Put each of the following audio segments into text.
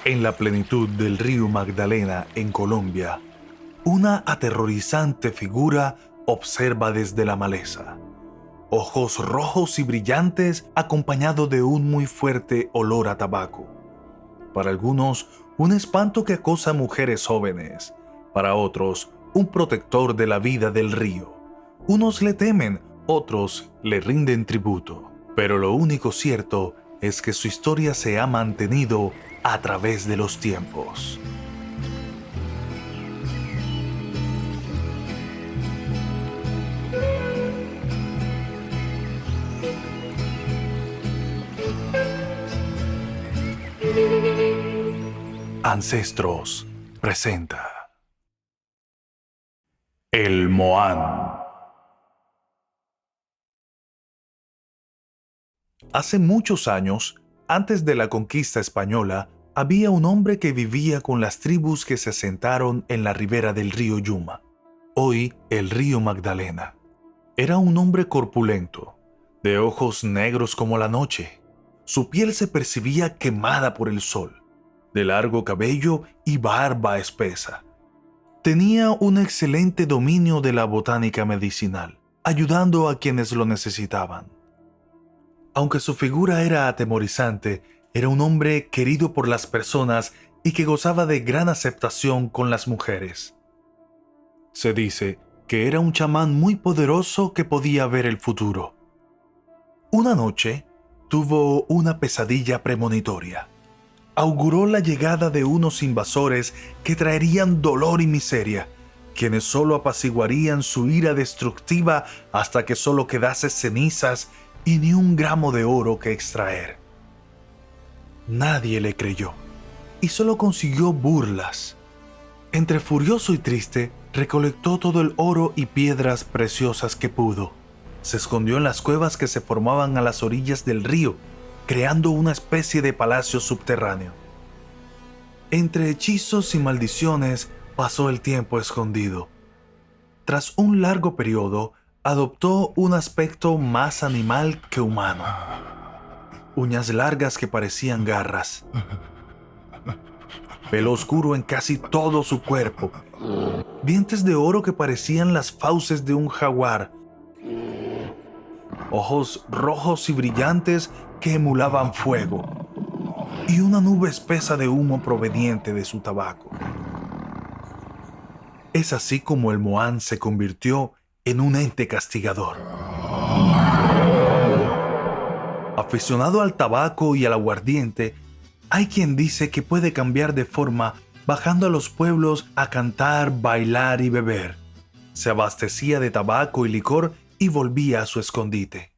En la plenitud del río Magdalena, en Colombia, una aterrorizante figura observa desde la maleza. Ojos rojos y brillantes acompañado de un muy fuerte olor a tabaco. Para algunos, un espanto que acosa a mujeres jóvenes. Para otros, un protector de la vida del río. Unos le temen, otros le rinden tributo. Pero lo único cierto es que su historia se ha mantenido a través de los tiempos. Ancestros presenta El Moán. Hace muchos años, antes de la conquista española, había un hombre que vivía con las tribus que se asentaron en la ribera del río Yuma, hoy el río Magdalena. Era un hombre corpulento, de ojos negros como la noche. Su piel se percibía quemada por el sol, de largo cabello y barba espesa. Tenía un excelente dominio de la botánica medicinal, ayudando a quienes lo necesitaban. Aunque su figura era atemorizante, era un hombre querido por las personas y que gozaba de gran aceptación con las mujeres. Se dice que era un chamán muy poderoso que podía ver el futuro. Una noche, tuvo una pesadilla premonitoria. Auguró la llegada de unos invasores que traerían dolor y miseria, quienes solo apaciguarían su ira destructiva hasta que solo quedase cenizas y ni un gramo de oro que extraer. Nadie le creyó, y solo consiguió burlas. Entre furioso y triste, recolectó todo el oro y piedras preciosas que pudo. Se escondió en las cuevas que se formaban a las orillas del río, creando una especie de palacio subterráneo. Entre hechizos y maldiciones, pasó el tiempo escondido. Tras un largo periodo, adoptó un aspecto más animal que humano. Uñas largas que parecían garras. Pelo oscuro en casi todo su cuerpo. Dientes de oro que parecían las fauces de un jaguar. Ojos rojos y brillantes que emulaban fuego. Y una nube espesa de humo proveniente de su tabaco. Es así como el Moán se convirtió en un ente castigador. Aficionado al tabaco y al aguardiente, hay quien dice que puede cambiar de forma bajando a los pueblos a cantar, bailar y beber. Se abastecía de tabaco y licor y volvía a su escondite.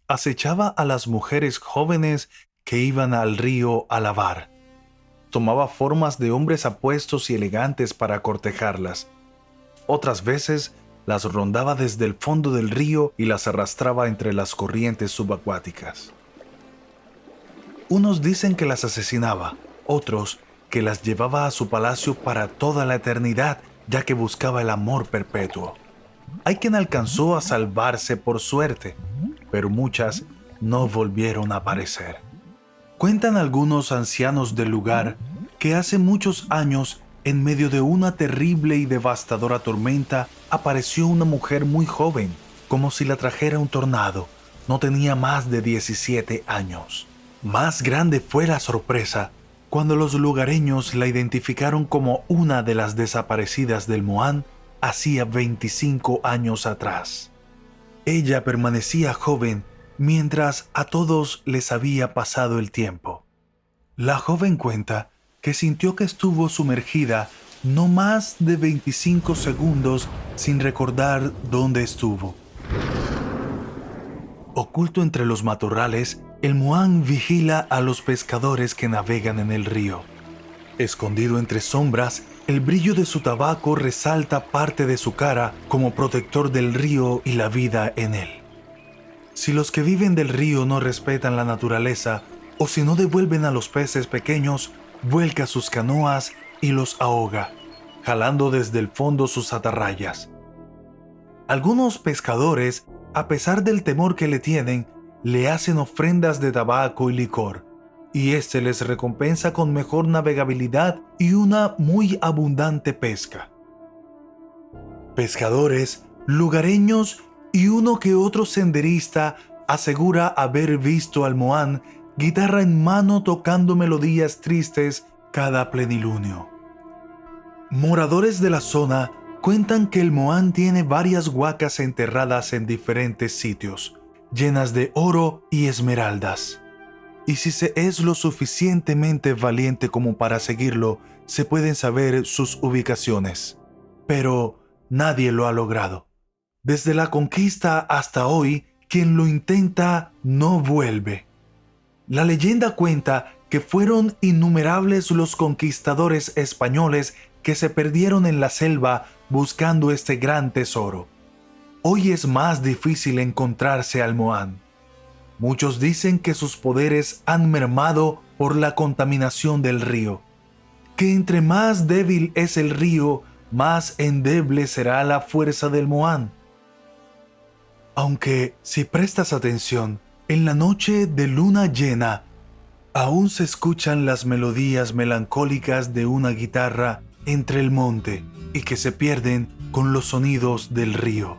Acechaba a las mujeres jóvenes que iban al río a lavar. Tomaba formas de hombres apuestos y elegantes para cortejarlas. Otras veces las rondaba desde el fondo del río y las arrastraba entre las corrientes subacuáticas. Unos dicen que las asesinaba, otros que las llevaba a su palacio para toda la eternidad, ya que buscaba el amor perpetuo. Hay quien alcanzó a salvarse por suerte, pero muchas no volvieron a aparecer. Cuentan algunos ancianos del lugar que hace muchos años, en medio de una terrible y devastadora tormenta, apareció una mujer muy joven, como si la trajera un tornado. No tenía más de 17 años. Más grande fue la sorpresa cuando los lugareños la identificaron como una de las desaparecidas del Moán hacía 25 años atrás. Ella permanecía joven mientras a todos les había pasado el tiempo. La joven cuenta que sintió que estuvo sumergida no más de 25 segundos sin recordar dónde estuvo. Oculto entre los matorrales, el Moán vigila a los pescadores que navegan en el río. Escondido entre sombras, el brillo de su tabaco resalta parte de su cara como protector del río y la vida en él. Si los que viven del río no respetan la naturaleza, o si no devuelven a los peces pequeños, vuelca sus canoas y los ahoga, jalando desde el fondo sus atarrayas. Algunos pescadores, a pesar del temor que le tienen, le hacen ofrendas de tabaco y licor, y éste les recompensa con mejor navegabilidad y una muy abundante pesca. Pescadores, lugareños y uno que otro senderista asegura haber visto al Moán guitarra en mano tocando melodías tristes cada plenilunio. Moradores de la zona cuentan que el Moán tiene varias huacas enterradas en diferentes sitios, llenas de oro y esmeraldas. Y si se es lo suficientemente valiente como para seguirlo, se pueden saber sus ubicaciones. Pero nadie lo ha logrado. Desde la conquista hasta hoy, quien lo intenta no vuelve. La leyenda cuenta que fueron innumerables los conquistadores españoles que se perdieron en la selva buscando este gran tesoro. Hoy es más difícil encontrarse al Moán. Muchos dicen que sus poderes han mermado por la contaminación del río, que entre más débil es el río, más endeble será la fuerza del Moán. Aunque, si prestas atención, en la noche de luna llena, aún se escuchan las melodías melancólicas de una guitarra entre el monte y que se pierden con los sonidos del río.